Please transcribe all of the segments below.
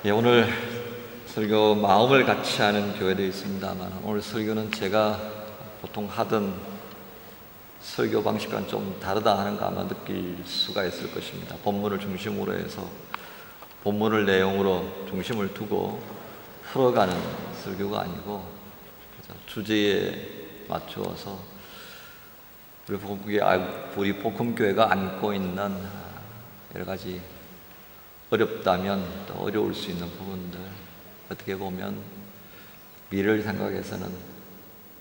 오늘 설교 마음을 같이 하는 교회도 있습니다만 오늘 설교는 제가 보통 하던 설교 방식과는 좀 다르다 하는 거 아마 느낄 수가 있을 것입니다. 본문을 중심으로 해서 본문을 내용으로 중심을 두고 풀어가는 설교가 아니고 주제에 맞추어서 우리 복음교회가 안고 있는 여러 가지 어렵다면 또 어려울 수 있는 부분들, 어떻게 보면 미래를 생각해서는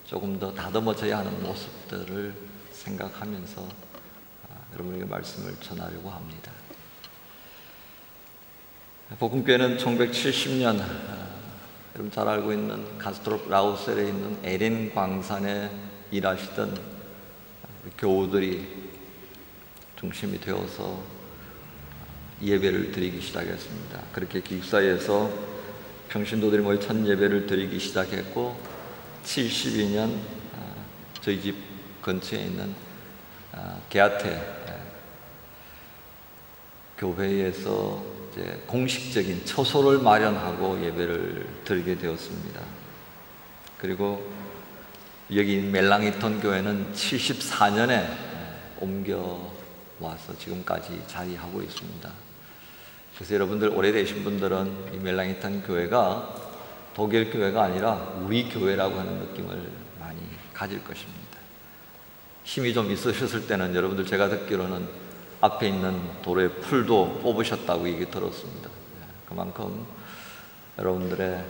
조금 더 다듬어져야 하는 모습들을 생각하면서 여러분에게 말씀을 전하려고 합니다. 복음교회는 1970년 여러분 잘 알고 있는 카스트로 라우셀에 있는 에린 광산에 일하시던 교우들이 중심이 되어서 예배를 드리기 시작했습니다. 그렇게 기숙사에서 평신도들이 모여 첫 예배를 드리기 시작했고 72년 저희 집 근처에 있는 게아테 교회에서 이제 공식적인 처소를 마련하고 예배를 드리게 되었습니다. 그리고 여기 멜랑이턴 교회는 74년에 옮겨와서 지금까지 자리하고 있습니다. 그래서 여러분들 오래되신 분들은 이 멜랑이턴 교회가 독일 교회가 아니라 우리 교회라고 하는 느낌을 많이 가질 것입니다. 힘이 좀 있으셨을 때는 여러분들 제가 듣기로는 앞에 있는 도로에 풀도 뽑으셨다고 얘기 들었습니다. 그만큼 여러분들의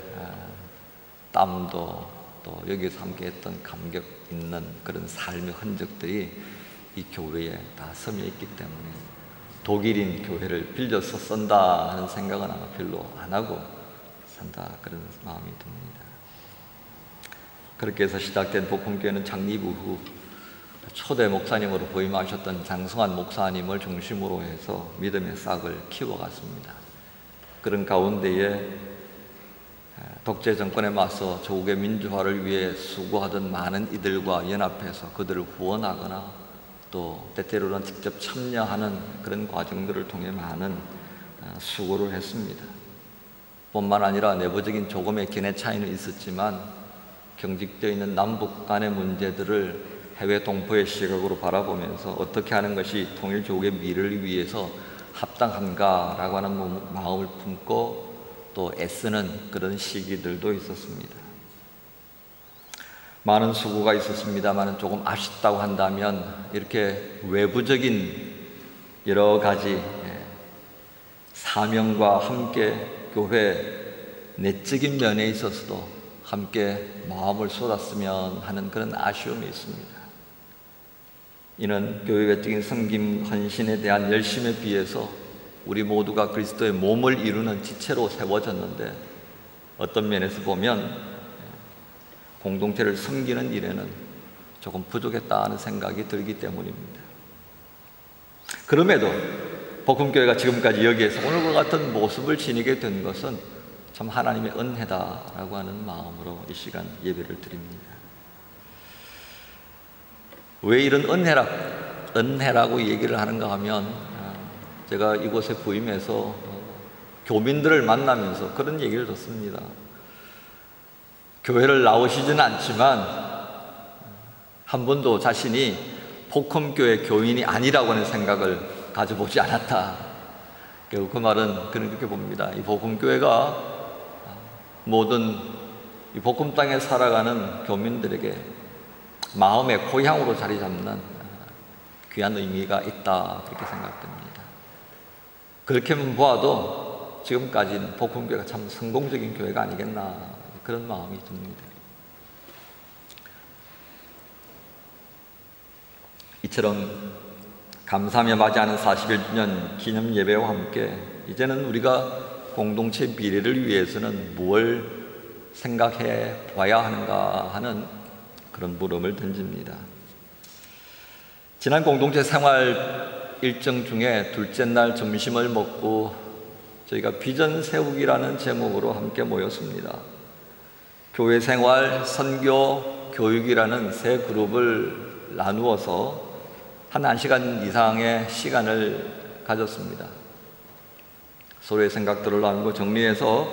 땀도 또 여기서 함께 했던 감격 있는 그런 삶의 흔적들이 이 교회에 다 스며 있기 때문에 독일인 교회를 빌려서 쓴다 하는 생각은 아마 별로 안 하고 산다 그런 마음이 듭니다. 그렇게 해서 시작된 복음교회는 창립 후 초대 목사님으로 부임하셨던 장성환 목사님을 중심으로 해서 믿음의 싹을 키워갔습니다. 그런 가운데에 독재 정권에 맞서 조국의 민주화를 위해 수고하던 많은 이들과 연합해서 그들을 후원하거나 또 때때로는 직접 참여하는 그런 과정들을 통해 많은 수고를 했습니다. 뿐만 아니라 내부적인 조금의 견해 차이는 있었지만 경직되어 있는 남북 간의 문제들을 해외 동포의 시각으로 바라보면서 어떻게 하는 것이 통일 조국의 미래를 위해서 합당한가라고 하는 마음을 품고 또 애쓰는 그런 시기들도 있었습니다. 많은 수고가 있었습니다만 조금 아쉽다고 한다면 이렇게 외부적인 여러 가지 사명과 함께 교회 내적인 면에 있어서도 함께 마음을 쏟았으면 하는 그런 아쉬움이 있습니다. 이는 교회 외적인 섬김, 헌신에 대한 열심에 비해서 우리 모두가 그리스도의 몸을 이루는 지체로 세워졌는데 어떤 면에서 보면 공동체를 섬기는 일에는 조금 부족했다는 생각이 들기 때문입니다. 그럼에도 복음교회가 지금까지 여기에서 오늘과 같은 모습을 지니게 된 것은 참 하나님의 은혜다라고 하는 마음으로 이 시간 예배를 드립니다. 왜 이런 은혜라고 얘기를 하는가 하면 제가 이곳에 부임해서 교민들을 만나면서 그런 얘기를 듣습니다. 교회를 나오시지는 않지만 한 번도 자신이 복음교회 교인이 아니라고 하는 생각을 가져보지 않았다. 결국 그 말은 그렇게 봅니다. 이 복음교회가 모든 이 복음 땅에 살아가는 교민들에게 마음의 고향으로 자리 잡는 귀한 의미가 있다 그렇게 생각됩니다. 그렇게만 보아도 지금까지는 복음교회가 참 성공적인 교회가 아니겠나 그런 마음이 듭니다. 이처럼 감사하며 맞이하는 41주년 기념 예배와 함께 이제는 우리가 공동체 미래를 위해서는 뭘 생각해 봐야 하는가 하는 그런 물음을 던집니다. 지난 공동체 생활 일정 중에 둘째 날 점심을 먹고 저희가 비전 세우기라는 제목으로 함께 모였습니다. 교회 생활, 선교, 교육이라는 세 그룹을 나누어서 한 1시간 이상의 시간을 가졌습니다. 서로의 생각들을 나누고 정리해서,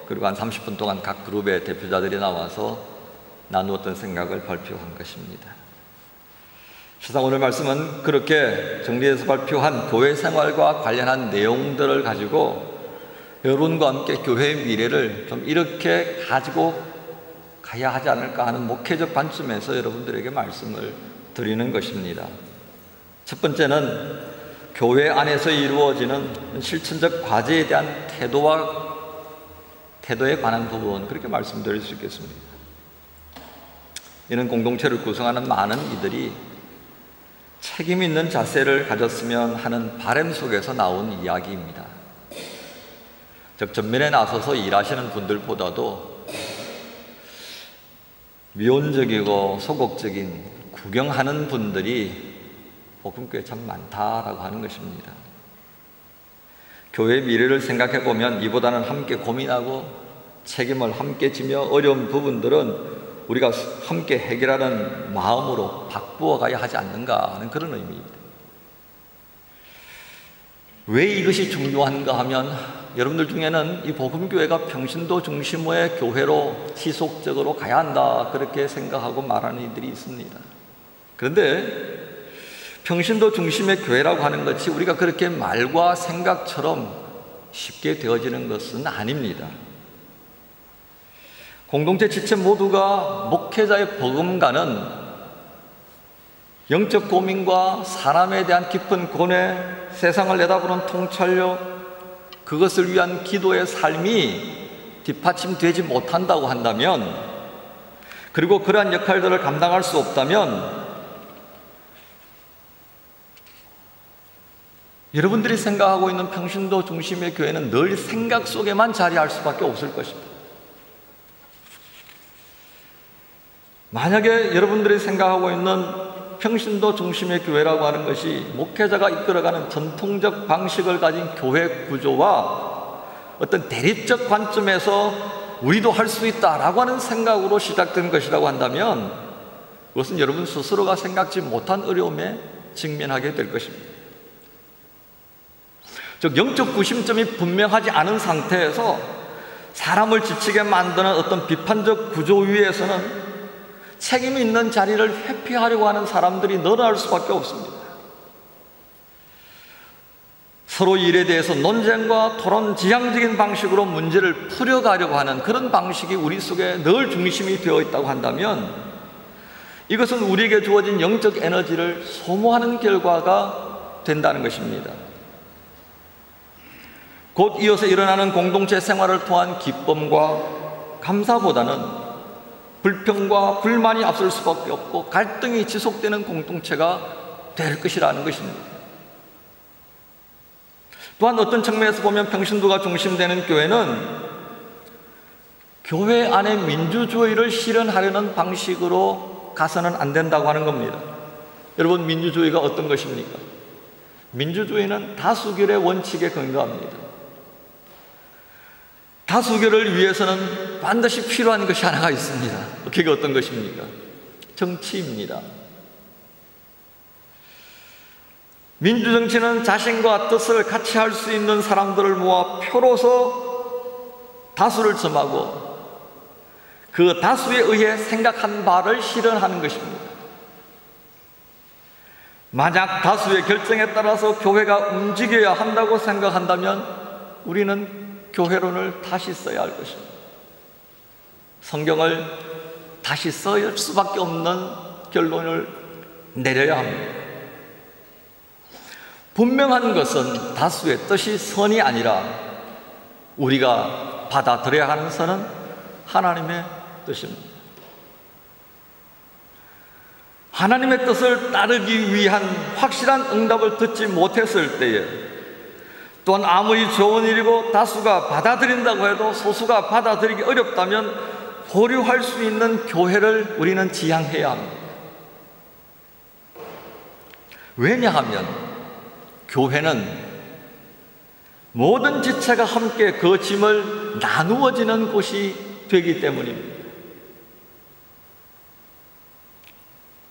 그리고 한 30분 동안 각 그룹의 대표자들이 나와서 나누었던 생각을 발표한 것입니다. 실상 오늘 말씀은 그렇게 정리해서 발표한 교회 생활과 관련한 내용들을 가지고 여러분과 함께 교회의 미래를 좀 이렇게 가지고 가야 하지 않을까 하는 목회적 관점에서 여러분들에게 말씀을 드리는 것입니다. 첫 번째는 교회 안에서 이루어지는 실천적 과제에 대한 태도에 관한 부분, 그렇게 말씀드릴 수 있겠습니다. 이는 공동체를 구성하는 많은 이들이 책임 있는 자세를 가졌으면 하는 바람 속에서 나온 이야기입니다. 즉, 전면에 나서서 일하시는 분들보다도 미온적이고 소극적인 구경하는 분들이 복음교회에 참 많다라고 하는 것입니다. 교회의 미래를 생각해 보면 이보다는 함께 고민하고 책임을 함께 지며 어려운 부분들은 우리가 함께 해결하는 마음으로 바꾸어 가야 하지 않는가 하는 그런 의미입니다. 왜 이것이 중요한가 하면, 여러분들 중에는 이 복음교회가 평신도 중심의 교회로 지속적으로 가야 한다, 그렇게 생각하고 말하는 이들이 있습니다. 그런데 평신도 중심의 교회라고 하는 것이 우리가 그렇게 말과 생각처럼 쉽게 되어지는 것은 아닙니다. 공동체 지체 모두가 목회자의 버금가는 영적 고민과 사람에 대한 깊은 고뇌, 세상을 내다보는 통찰력, 그것을 위한 기도의 삶이 뒷받침되지 못한다고 한다면, 그리고 그러한 역할들을 감당할 수 없다면, 여러분들이 생각하고 있는 평신도 중심의 교회는 늘 생각 속에만 자리할 수밖에 없을 것입니다. 만약에 여러분들이 생각하고 있는 평신도 중심의 교회라고 하는 것이 목회자가 이끌어가는 전통적 방식을 가진 교회 구조와 어떤 대립적 관점에서 우리도 할 수 있다라고 하는 생각으로 시작된 것이라고 한다면, 그것은 여러분 스스로가 생각지 못한 어려움에 직면하게 될 것입니다. 즉, 영적 구심점이 분명하지 않은 상태에서 사람을 지치게 만드는 어떤 비판적 구조 위에서는 책임 있는 자리를 회피하려고 하는 사람들이 늘어날 수밖에 없습니다. 서로 일에 대해서 논쟁과 토론, 지향적인 방식으로 문제를 풀어가려고 하는 그런 방식이 우리 속에 늘 중심이 되어 있다고 한다면, 이것은 우리에게 주어진 영적 에너지를 소모하는 결과가 된다는 것입니다. 곧 이어서 일어나는 공동체 생활을 통한 기쁨과 감사보다는 불평과 불만이 앞설 수밖에 없고 갈등이 지속되는 공동체가 될 것이라는 것입니다. 또한 어떤 측면에서 보면 평신도가 중심되는 교회는 교회 안에 민주주의를 실현하려는 방식으로 가서는 안 된다고 하는 겁니다. 여러분, 민주주의가 어떤 것입니까? 민주주의는 다수결의 원칙에 근거합니다. 다수결을 위해서는 반드시 필요한 것이 하나가 있습니다. 그게 어떤 것입니까? 정치입니다. 민주정치는 자신과 뜻을 같이 할 수 있는 사람들을 모아 표로서 다수를 점하고 그 다수에 의해 생각한 바를 실현하는 것입니다. 만약 다수의 결정에 따라서 교회가 움직여야 한다고 생각한다면 우리는 교회론을 다시 써야 할 것입니다. 성경을 다시 쓸 수밖에 없는 결론을 내려야 합니다. 분명한 것은 다수의 뜻이 선이 아니라 우리가 받아들여야 하는 선은 하나님의 뜻입니다. 하나님의 뜻을 따르기 위한 확실한 응답을 듣지 못했을 때에, 또한 아무리 좋은 일이고 다수가 받아들인다고 해도 소수가 받아들이기 어렵다면 보류할 수 있는 교회를 우리는 지향해야 합니다. 왜냐하면 교회는 모든 지체가 함께 그 짐을 나누어지는 곳이 되기 때문입니다.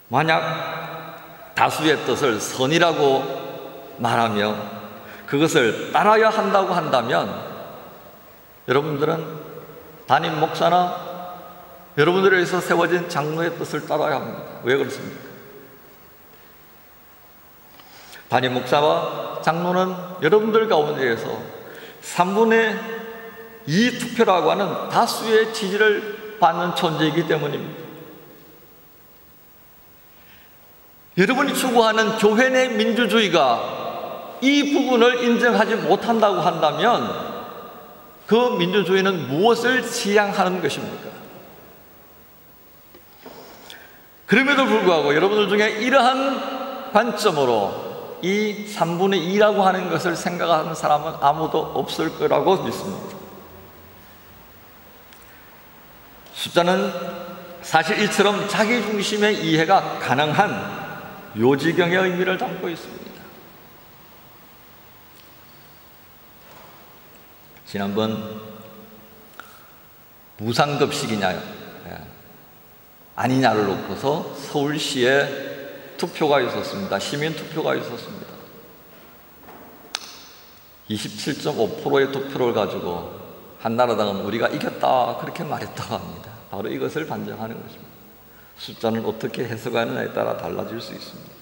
만약 다수의 뜻을 선이라고 말하며 그것을 따라야 한다고 한다면 여러분들은 담임 목사나 여러분들에 의해서 세워진 장로의 뜻을 따라야 합니다. 왜 그렇습니까? 담임 목사와 장로는 여러분들 가운데에서 3분의 2 투표라고 하는 다수의 지지를 받는 존재이기 때문입니다. 여러분이 추구하는 교회 내 민주주의가 이 부분을 인정하지 못한다고 한다면 그 민주주의는 무엇을 지향하는 것입니까? 그럼에도 불구하고 여러분들 중에 이러한 관점으로 이 3분의 2라고 하는 것을 생각하는 사람은 아무도 없을 거라고 믿습니다. 숫자는 사실 이처럼 자기중심의 이해가 가능한 요지경의 의미를 담고 있습니다. 지난번 무상급식이냐 아니냐를 놓고서 서울시에 투표가 있었습니다. 시민투표가 있었습니다. 27.5%의 투표를 가지고 한나라당은 우리가 이겼다 그렇게 말했다고 합니다. 바로 이것을 반증하는 것입니다. 숫자는 어떻게 해석하느냐에 따라 달라질 수 있습니다.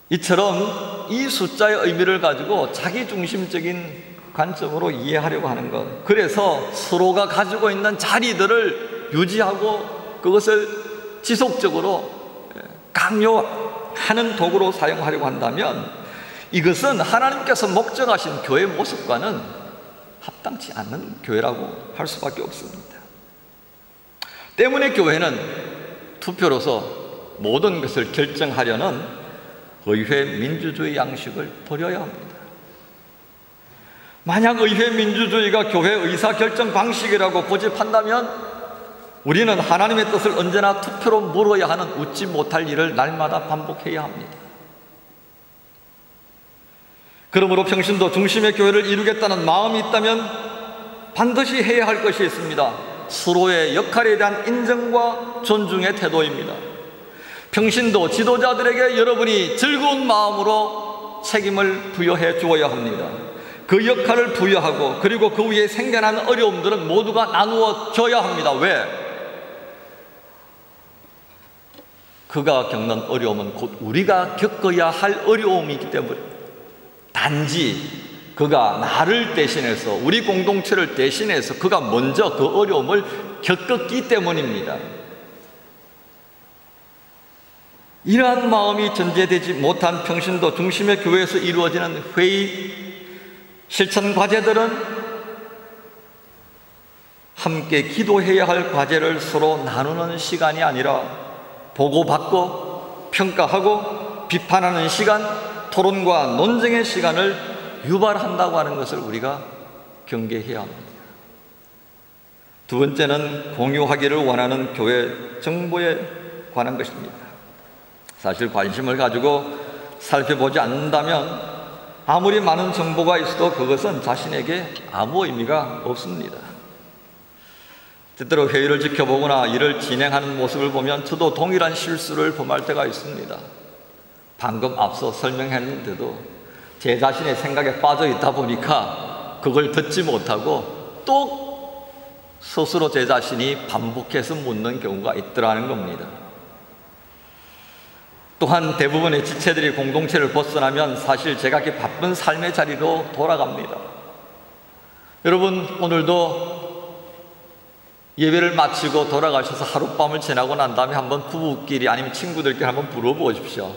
이처럼 이 숫자의 의미를 가지고 자기중심적인 관점으로 이해하려고 하는 것, 그래서 서로가 가지고 있는 자리들을 유지하고 그것을 지속적으로 강요하는 도구로 사용하려고 한다면 이것은 하나님께서 목적하신 교회의 모습과는 합당치 않는 교회라고 할 수밖에 없습니다. 때문에 교회는 투표로서 모든 것을 결정하려는 의회 민주주의 양식을 버려야 합니다. 만약 의회 민주주의가 교회 의사결정 방식이라고 고집한다면 우리는 하나님의 뜻을 언제나 투표로 물어야 하는 웃지 못할 일을 날마다 반복해야 합니다. 그러므로 평신도 중심의 교회를 이루겠다는 마음이 있다면 반드시 해야 할 것이 있습니다. 서로의 역할에 대한 인정과 존중의 태도입니다. 평신도 지도자들에게 여러분이 즐거운 마음으로 책임을 부여해 주어야 합니다. 그 역할을 부여하고 그리고 그 위에 생겨나는 어려움들은 모두가 나누어 줘야 합니다. 왜? 그가 겪는 어려움은 곧 우리가 겪어야 할 어려움이기 때문에 단지 그가 나를 대신해서 우리 공동체를 대신해서 그가 먼저 그 어려움을 겪었기 때문입니다. 이러한 마음이 전제되지 못한 평신도 중심의 교회에서 이루어지는 회의, 실천 과제들은 함께 기도해야 할 과제를 서로 나누는 시간이 아니라 보고받고 평가하고 비판하는 시간, 토론과 논쟁의 시간을 유발한다고 하는 것을 우리가 경계해야 합니다. 두 번째는 공유하기를 원하는 교회 정보에 관한 것입니다. 사실 관심을 가지고 살펴보지 않는다면 아무리 많은 정보가 있어도 그것은 자신에게 아무 의미가 없습니다. 때때로 회의를 지켜보거나 일을 진행하는 모습을 보면 저도 동일한 실수를 범할 때가 있습니다. 방금 앞서 설명했는데도 제 자신의 생각에 빠져 있다 보니까 그걸 듣지 못하고 또 스스로 제 자신이 반복해서 묻는 경우가 있더라는 겁니다. 또한 대부분의 지체들이 공동체를 벗어나면 사실 제가 이렇게 바쁜 삶의 자리로 돌아갑니다. 여러분, 오늘도 예배를 마치고 돌아가셔서 하룻밤을 지나고 난 다음에 한번 부부끼리 아니면 친구들끼리 한번 물어보십시오.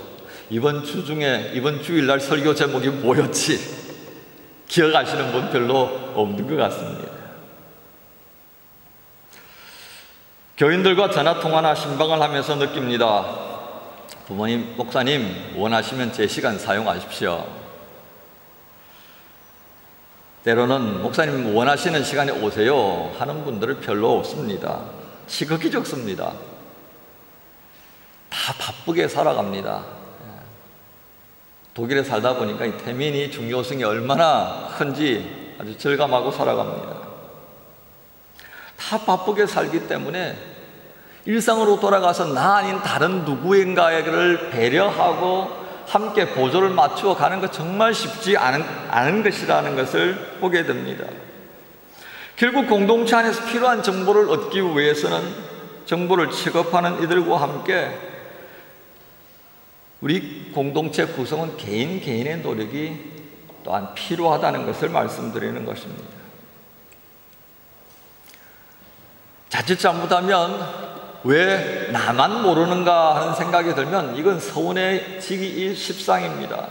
이번 주 중에 이번 주일날 설교 제목이 뭐였지? 기억하시는 분 별로 없는 것 같습니다. 교인들과 전화통화나 신방을 하면서 느낍니다. 부모님, 목사님 원하시면 제 시간 사용하십시오. 때로는 목사님 원하시는 시간에 오세요 하는 분들은 별로 없습니다. 지극히 적습니다. 다 바쁘게 살아갑니다. 독일에 살다 보니까 이 태민이 중요성이 얼마나 큰지 아주 절감하고 살아갑니다. 다 바쁘게 살기 때문에 일상으로 돌아가서 나 아닌 다른 누구인가를 배려하고 함께 보조를 맞추어 가는 것 정말 쉽지 않은 것이라는 것을 보게 됩니다. 결국 공동체 안에서 필요한 정보를 얻기 위해서는 정보를 취급하는 이들과 함께 우리 공동체 구성은 개인의 노력이 또한 필요하다는 것을 말씀드리는 것입니다. 자칫 잘못하면 왜 나만 모르는가 하는 생각이 들면 이건 서운해지기 십상입니다.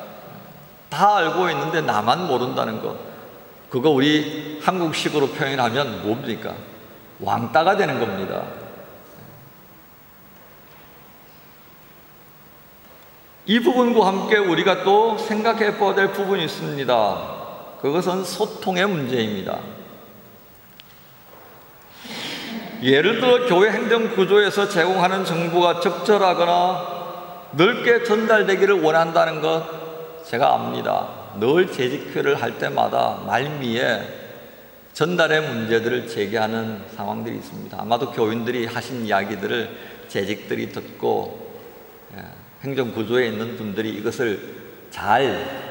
다 알고 있는데 나만 모른다는 것, 그거 우리 한국식으로 표현하면 뭡니까? 왕따가 되는 겁니다. 이 부분과 함께 우리가 또 생각해 봐야 될 부분이 있습니다. 그것은 소통의 문제입니다. 예를 들어 교회 행정 구조에서 제공하는 정보가 적절하거나 넓게 전달되기를 원한다는 것 제가 압니다. 늘 재직회를 할 때마다 말미에 전달의 문제들을 제기하는 상황들이 있습니다. 아마도 교인들이 하신 이야기들을 재직들이 듣고 행정 구조에 있는 분들이 이것을 잘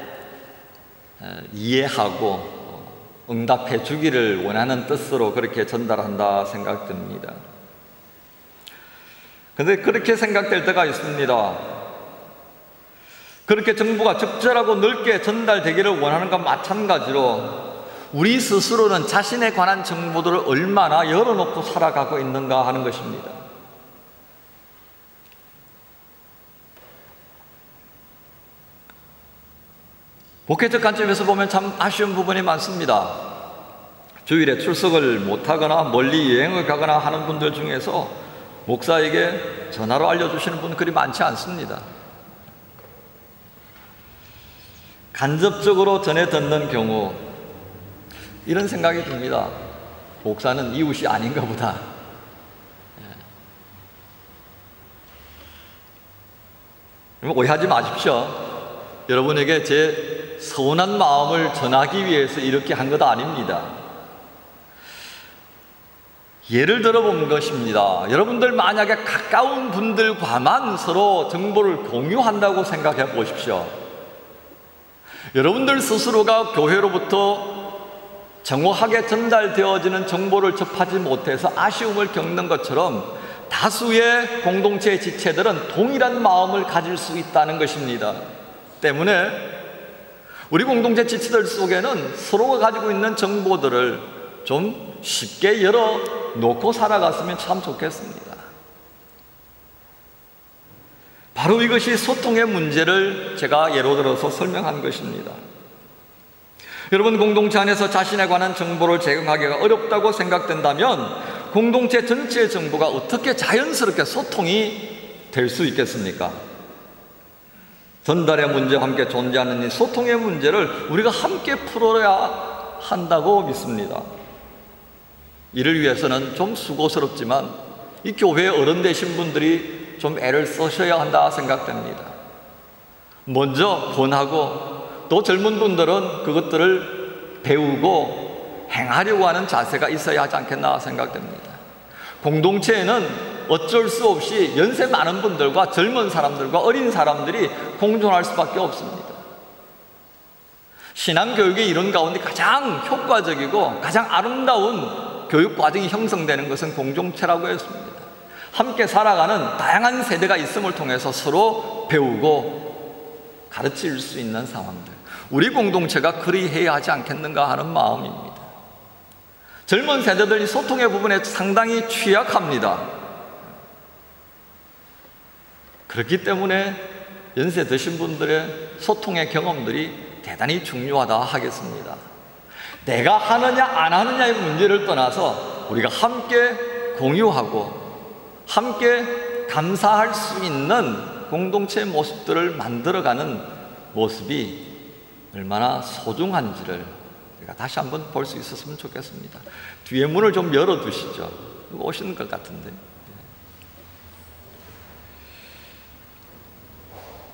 이해하고 응답해 주기를 원하는 뜻으로 그렇게 전달한다 생각됩니다. 그런데 그렇게 생각될 때가 있습니다. 그렇게 정보가 적절하고 넓게 전달되기를 원하는 것과 마찬가지로 우리 스스로는 자신에 관한 정보들을 얼마나 열어놓고 살아가고 있는가 하는 것입니다. 목회적 관점에서 보면 참 아쉬운 부분이 많습니다. 주일에 출석을 못하거나 멀리 여행을 가거나 하는 분들 중에서 목사에게 전화로 알려주시는 분은 그리 많지 않습니다. 간접적으로 전해 듣는 경우 이런 생각이 듭니다. 목사는 이웃이 아닌가 보다. 오해하지 마십시오. 여러분에게 제 서운한 마음을 전하기 위해서 이렇게 한 것 아닙니다. 예를 들어 본 것입니다. 여러분들 만약에 가까운 분들과만 서로 정보를 공유한다고 생각해 보십시오. 여러분들 스스로가 교회로부터 정확하게 전달되어지는 정보를 접하지 못해서 아쉬움을 겪는 것처럼 다수의 공동체 지체들은 동일한 마음을 가질 수 있다는 것입니다. 때문에 우리 공동체 지체들 속에는 서로가 가지고 있는 정보들을 좀 쉽게 열어놓고 살아갔으면 참 좋겠습니다. 바로 이것이 소통의 문제를 제가 예로 들어서 설명한 것입니다. 여러분, 공동체 안에서 자신에 관한 정보를 제공하기가 어렵다고 생각된다면 공동체 전체의 정보가 어떻게 자연스럽게 소통이 될 수 있겠습니까? 전달의 문제와 함께 존재하는 이 소통의 문제를 우리가 함께 풀어야 한다고 믿습니다. 이를 위해서는 좀 수고스럽지만 이 교회의 어른 되신 분들이 좀 애를 쓰셔야 한다 생각됩니다. 먼저 권하고 또 젊은 분들은 그것들을 배우고 행하려고 하는 자세가 있어야 하지 않겠나 생각됩니다. 공동체에는 어쩔 수 없이 연세 많은 분들과 젊은 사람들과 어린 사람들이 공존할 수밖에 없습니다. 신앙교육의 이론 가운데 가장 효과적이고 가장 아름다운 교육 과정이 형성되는 것은 공동체라고 했습니다. 함께 살아가는 다양한 세대가 있음을 통해서 서로 배우고 가르칠 수 있는 상황들, 우리 공동체가 그리해야 하지 않겠는가 하는 마음입니다. 젊은 세대들이 소통의 부분에 상당히 취약합니다. 그렇기 때문에 연세 드신 분들의 소통의 경험들이 대단히 중요하다 하겠습니다. 내가 하느냐 안 하느냐의 문제를 떠나서 우리가 함께 공유하고 함께 감사할 수 있는 공동체의 모습들을 만들어가는 모습이 얼마나 소중한지를 우리가 다시 한번 볼 수 있었으면 좋겠습니다. 뒤에 문을 좀 열어두시죠. 오시는 것 같은데.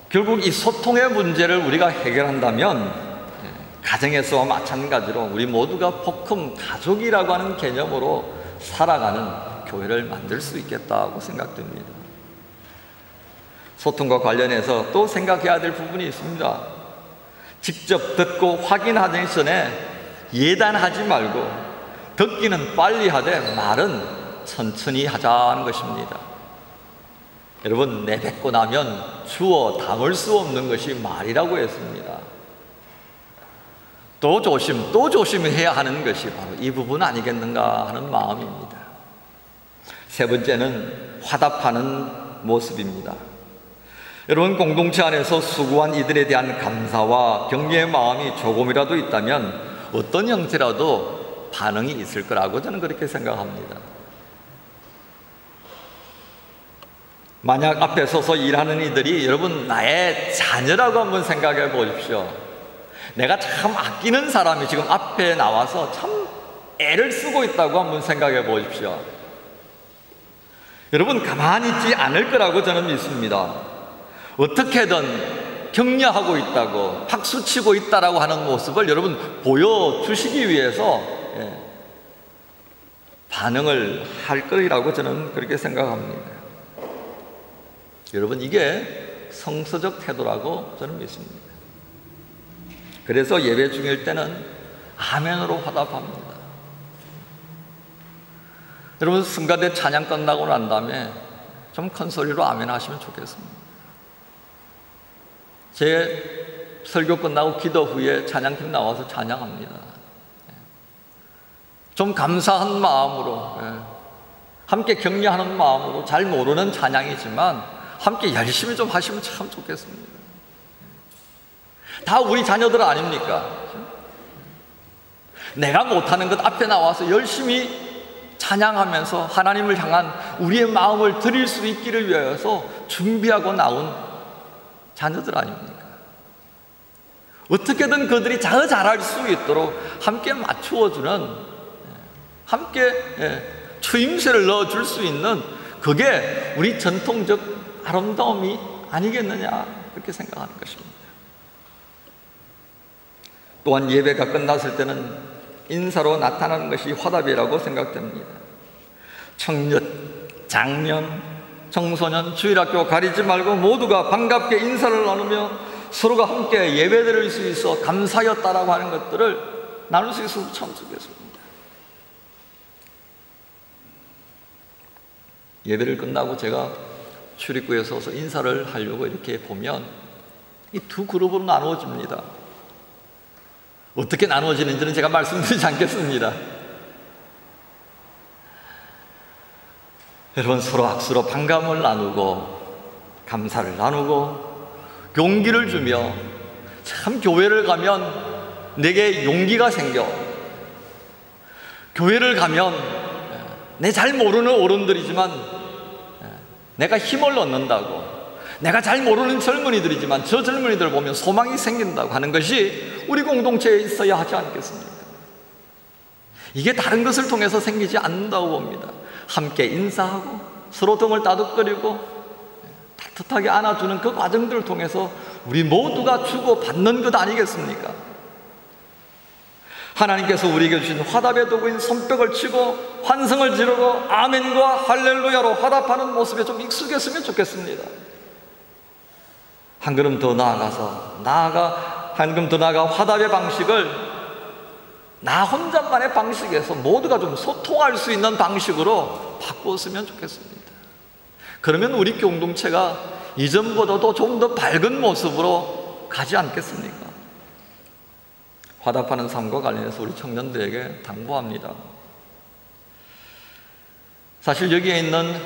결국 이 소통의 문제를 우리가 해결한다면 가정에서와 마찬가지로 우리 모두가 복음 가족이라고 하는 개념으로 살아가는 교회를 만들 수 있겠다고 생각됩니다. 소통과 관련해서 또 생각해야 될 부분이 있습니다. 직접 듣고 확인하기 전에 예단하지 말고 듣기는 빨리 하되 말은 천천히 하자는 것입니다. 여러분, 내뱉고 나면 주워 담을 수 없는 것이 말이라고 했습니다. 또 조심해야 하는 것이 바로 이 부분 아니겠는가 하는 마음입니다. 세 번째는 화답하는 모습입니다. 여러분, 공동체 안에서 수고한 이들에 대한 감사와 격려의 마음이 조금이라도 있다면 어떤 형태라도 반응이 있을 거라고 저는 그렇게 생각합니다. 만약 앞에 서서 일하는 이들이 여러분 나의 자녀라고 한번 생각해 보십시오. 내가 참 아끼는 사람이 지금 앞에 나와서 참 애를 쓰고 있다고 한번 생각해 보십시오. 여러분, 가만히 있지 않을 거라고 저는 믿습니다. 어떻게든 격려하고 있다고, 박수치고 있다라고 하는 모습을 여러분 보여주시기 위해서 반응을 할 거라고 저는 그렇게 생각합니다. 여러분, 이게 성서적 태도라고 저는 믿습니다. 그래서 예배 중일 때는 아멘으로 화답합니다. 여러분, 성가대 찬양 끝나고 난 다음에 좀 큰 소리로 아멘 하시면 좋겠습니다. 제 설교 끝나고 기도 후에 찬양팀 나와서 찬양합니다. 좀 감사한 마음으로, 함께 격려하는 마음으로, 잘 모르는 찬양이지만 함께 열심히 좀 하시면 참 좋겠습니다. 다 우리 자녀들 아닙니까? 내가 못하는 것 앞에 나와서 열심히 찬양하면서 하나님을 향한 우리의 마음을 드릴 수 있기를 위하여서 준비하고 나온 자녀들 아닙니까? 어떻게든 그들이 잘할 수 있도록 함께 맞추어주는, 함께 추임새를 넣어줄 수 있는, 그게 우리 전통적 아름다움이 아니겠느냐, 그렇게 생각하는 것입니다. 또한 예배가 끝났을 때는 인사로 나타나는 것이 화답이라고 생각됩니다. 청년, 장년, 청소년, 주일학교 가리지 말고 모두가 반갑게 인사를 나누며 서로가 함께 예배드릴 수 있어 감사였다라고 하는 것들을 나눌 수 있어서 참 좋겠습니다. 예배를 끝나고 제가 출입구에 서서 인사를 하려고 이렇게 보면 이 두 그룹으로 나누어집니다. 어떻게 나누어지는지는 제가 말씀드리지 않겠습니다. 여러분, 서로 악수로 반감을 나누고 감사를 나누고 용기를 주며, 참 교회를 가면 내게 용기가 생겨, 교회를 가면 내 잘 모르는 어른들이지만 내가 힘을 얻는다고, 내가 잘 모르는 젊은이들이지만 저 젊은이들을 보면 소망이 생긴다고 하는 것이 우리 공동체에 있어야 하지 않겠습니까? 이게 다른 것을 통해서 생기지 않는다고 봅니다. 함께 인사하고 서로 등을 따뜻거리고 따뜻하게 안아주는 그 과정들을 통해서 우리 모두가 주고받는 것 아니겠습니까? 하나님께서 우리에게 주신 화답의 도구인 손뼉을 치고 환성을 지르고 아멘과 할렐루야로 화답하는 모습에 좀 익숙했으면 좋겠습니다. 한 걸음 더 나아가서 한 걸음 더 나아가 화답의 방식을 나 혼자만의 방식에서 모두가 좀 소통할 수 있는 방식으로 바꾸었으면 좋겠습니다. 그러면 우리 공동체가 이전보다도 좀 더 밝은 모습으로 가지 않겠습니까? 화답하는 삶과 관련해서 우리 청년들에게 당부합니다. 사실 여기에 있는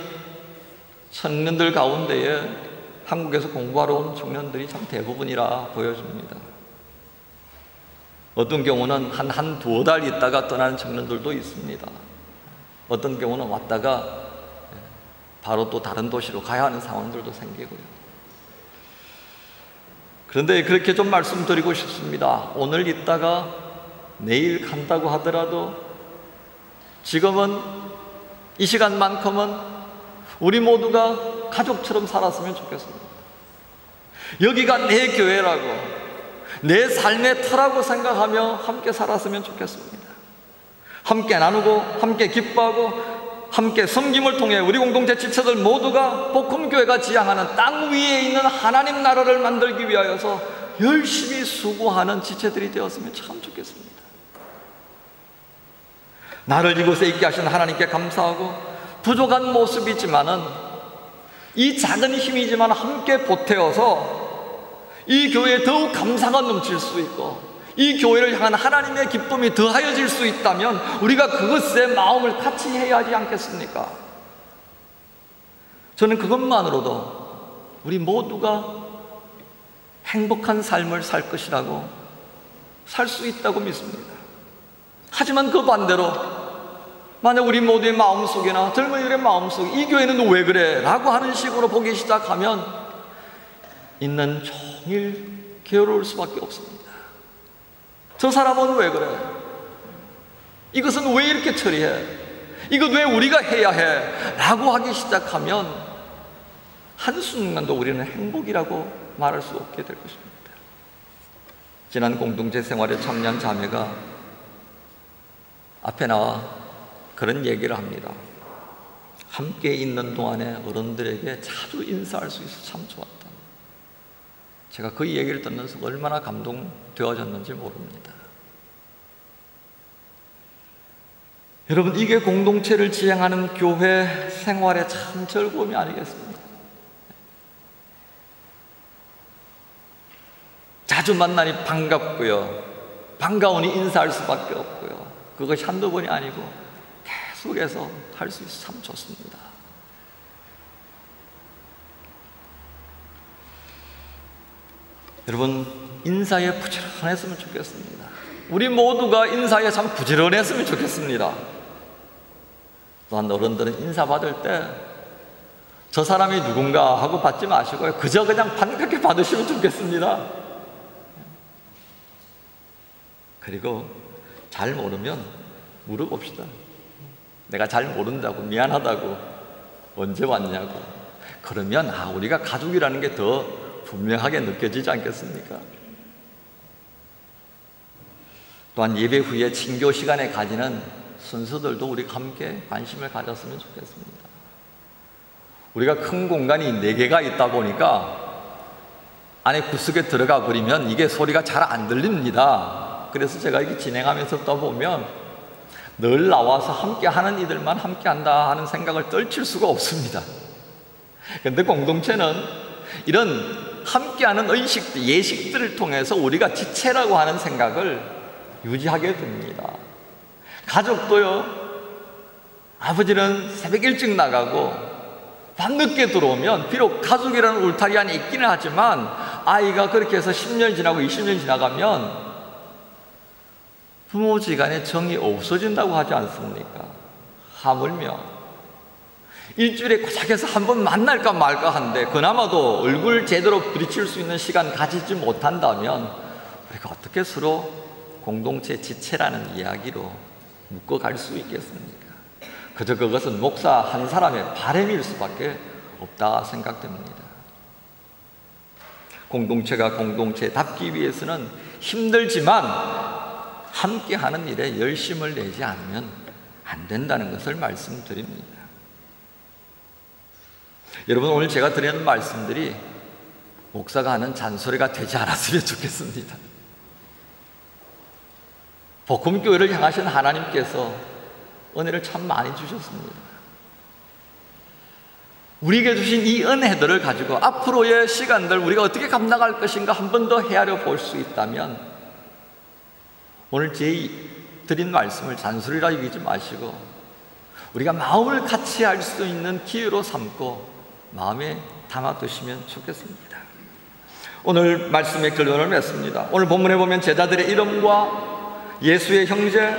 청년들 가운데에 한국에서 공부하러 온 청년들이 참 대부분이라 보여집니다. 어떤 경우는 한두 달 있다가 떠나는 청년들도 있습니다. 어떤 경우는 왔다가 바로 또 다른 도시로 가야 하는 상황들도 생기고요. 그런데 그렇게 좀 말씀드리고 싶습니다. 오늘 있다가 내일 간다고 하더라도 지금은 이 시간만큼은 우리 모두가 가족처럼 살았으면 좋겠습니다. 여기가 내 교회라고, 내 삶의 터라고 생각하며 함께 살았으면 좋겠습니다. 함께 나누고 함께 기뻐하고 함께 섬김을 통해 우리 공동체 지체들 모두가 복음교회가 지향하는 땅 위에 있는 하나님 나라를 만들기 위하여서 열심히 수고하는 지체들이 되었으면 참 좋겠습니다. 나를 이곳에 있게 하신 하나님께 감사하고, 부족한 모습이지만은 이 작은 힘이지만 함께 보태어서 이 교회에 더욱 감사가 넘칠 수 있고, 이 교회를 향한 하나님의 기쁨이 더하여질 수 있다면 우리가 그것에 마음을 같이 해야 하지 않겠습니까? 저는 그것만으로도 우리 모두가 행복한 삶을 살 것이라고, 살 수 있다고 믿습니다. 하지만 그 반대로 만약 우리 모두의 마음속이나 젊은이들의 마음속에 이 교회는 왜 그래? 라고 하는 식으로 보기 시작하면 있는 종일 괴로울 수밖에 없습니다. 저 사람은 왜 그래? 이것은 왜 이렇게 처리해? 이것 왜 우리가 해야 해? 라고 하기 시작하면 한순간도 우리는 행복이라고 말할 수 없게 될 것입니다. 지난 공동체 생활에 참여한 자매가 앞에 나와 그런 얘기를 합니다. 함께 있는 동안에 어른들에게 자주 인사할 수 있어 참 좋았다. 제가 그 얘기를 듣면서 얼마나 감동되어졌는지 모릅니다. 여러분, 이게 공동체를 지향하는 교회 생활의 참 즐거움이 아니겠습니까? 자주 만나니 반갑고요, 반가우니 인사할 수밖에 없고요, 그것이 한두 번이 아니고 계속해서 할 수 있어 참 좋습니다. 여러분, 인사에 부지런했으면 좋겠습니다. 우리 모두가 인사에 참 부지런했으면 좋겠습니다. 또한 어른들은 인사받을 때 저 사람이 누군가 하고 받지 마시고요, 그저 그냥 반갑게 받으시면 좋겠습니다. 그리고 잘 모르면 물어봅시다. 내가 잘 모른다고, 미안하다고, 언제 왔냐고. 그러면 우리가 가족이라는 게 더 분명하게 느껴지지 않겠습니까? 또한 예배 후에 친교 시간에 가지는 순서들도 우리가 함께 관심을 가졌으면 좋겠습니다. 우리가 큰 공간이 4개가 있다 보니까 안에 구석에 들어가 버리면 이게 소리가 잘 안 들립니다. 그래서 제가 이렇게 진행하면서 떠보면 늘 나와서 함께 하는 이들만 함께 한다 하는 생각을 떨칠 수가 없습니다. 그런데 공동체는 이런 함께하는 의식들, 예식들을 통해서 우리가 지체라고 하는 생각을 유지하게 됩니다. 가족도요, 아버지는 새벽 일찍 나가고 밤늦게 들어오면 비록 가족이라는 울타리 안에 있기는 하지만 아이가 그렇게 해서 10년 지나고 20년 지나가면 부모지간의 정이 없어진다고 하지 않습니까? 하물며 일주일에 고작해서 한 번 만날까 말까 한데 그나마도 얼굴 제대로 부딪힐 수 있는 시간 가지지 못한다면 우리가 어떻게 서로 공동체 지체라는 이야기로 묶어갈 수 있겠습니까? 그저 그것은 목사 한 사람의 바람일 수밖에 없다 생각됩니다. 공동체가 공동체답기 위해서는 힘들지만 함께하는 일에 열심을 내지 않으면 안 된다는 것을 말씀드립니다. 여러분, 오늘 제가 드리는 말씀들이 목사가 하는 잔소리가 되지 않았으면 좋겠습니다. 복음교회를 향하신 하나님께서 은혜를 참 많이 주셨습니다. 우리에게 주신 이 은혜들을 가지고 앞으로의 시간들 우리가 어떻게 감당할 것인가 한 번 더 헤아려 볼 수 있다면 오늘 제 드린 말씀을 잔소리라 여기지 마시고 우리가 마음을 같이 할 수 있는 기회로 삼고 마음에 담아두시면 좋겠습니다. 오늘 말씀의 결론을 맺습니다. 오늘 본문에 보면 제자들의 이름과 예수의 형제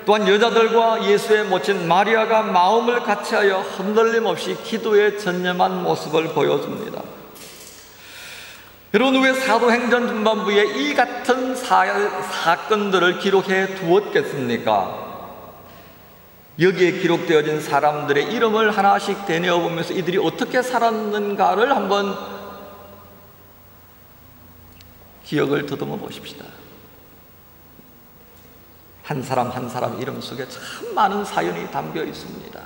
또한 여자들과 예수의 모친 마리아가 마음을 같이하여 흔들림 없이 기도에 전념한 모습을 보여줍니다. 여러분, 왜 사도행전 전반부에 이 같은 사건들을 기록해 두었겠습니까? 여기에 기록되어진 사람들의 이름을 하나씩 되뇌어보면서 이들이 어떻게 살았는가를 한번 기억을 더듬어 보십시다. 한 사람 한 사람 이름 속에 참 많은 사연이 담겨 있습니다.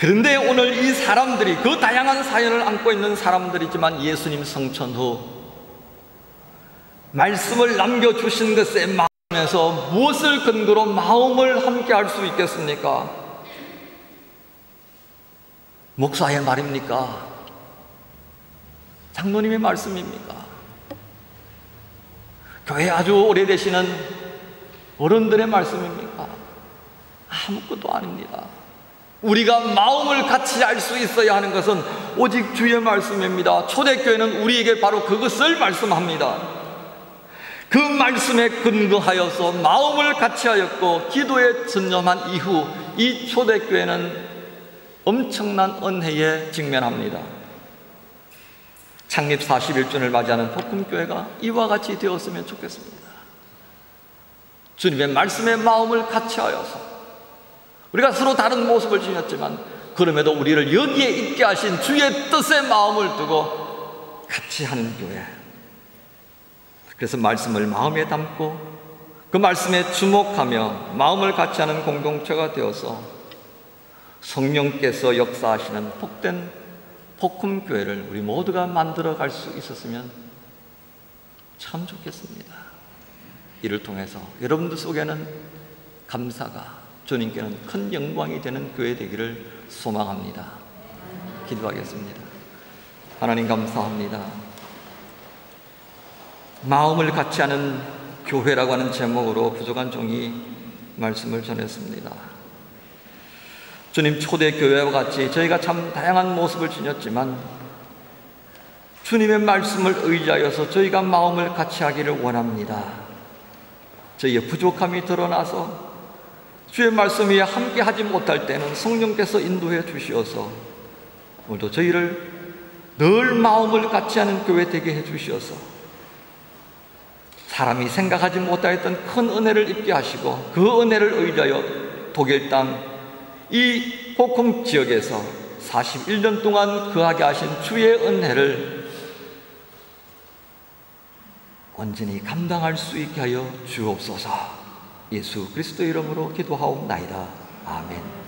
그런데 오늘 이 사람들이, 그 다양한 사연을 안고 있는 사람들이지만 예수님 성천 후 말씀을 남겨주신 것에 마음에서 무엇을 근거로 마음을 함께 할 수 있겠습니까? 목사의 말입니까? 장로님의 말씀입니까? 교회 아주 오래되시는 어른들의 말씀입니까? 아무것도 아닙니다. 우리가 마음을 같이 할 수 있어야 하는 것은 오직 주의 말씀입니다. 초대교회는 우리에게 바로 그것을 말씀합니다. 그 말씀에 근거하여서 마음을 같이 하였고 기도에 전념한 이후 이 초대교회는 엄청난 은혜에 직면합니다. 창립 41주년을 맞이하는 복음교회가 이와 같이 되었으면 좋겠습니다. 주님의 말씀에 마음을 같이 하여서 우리가 서로 다른 모습을 지녔지만 그럼에도 우리를 여기에 있게 하신 주의 뜻에 마음을 두고 같이 하는 교회. 그래서 말씀을 마음에 담고 그 말씀에 주목하며 마음을 같이 하는 공동체가 되어서 성령께서 역사하시는 복된 복음교회를 우리 모두가 만들어 갈 수 있었으면 참 좋겠습니다. 이를 통해서 여러분들 속에는 감사가, 주님께는 큰 영광이 되는 교회 되기를 소망합니다. 기도하겠습니다. 하나님 감사합니다. 마음을 같이 하는 교회라고 하는 제목으로 부족한 종이 말씀을 전했습니다. 주님, 초대교회와 같이 저희가 참 다양한 모습을 지녔지만 주님의 말씀을 의지하여서 저희가 마음을 같이 하기를 원합니다. 저희의 부족함이 드러나서 주의 말씀 위에 함께 하지 못할 때는 성령께서 인도해 주시어서 오늘도 저희를 늘 마음을 같이 하는 교회 되게 해 주시어서 사람이 생각하지 못하였던 큰 은혜를 입게 하시고 그 은혜를 의지하여 독일 땅 이 복음 지역에서 41년 동안 거하게 하신 주의 은혜를 온전히 감당할 수 있게 하여 주옵소서. 예수 그리스도 이름으로 기도하옵나이다. 아멘.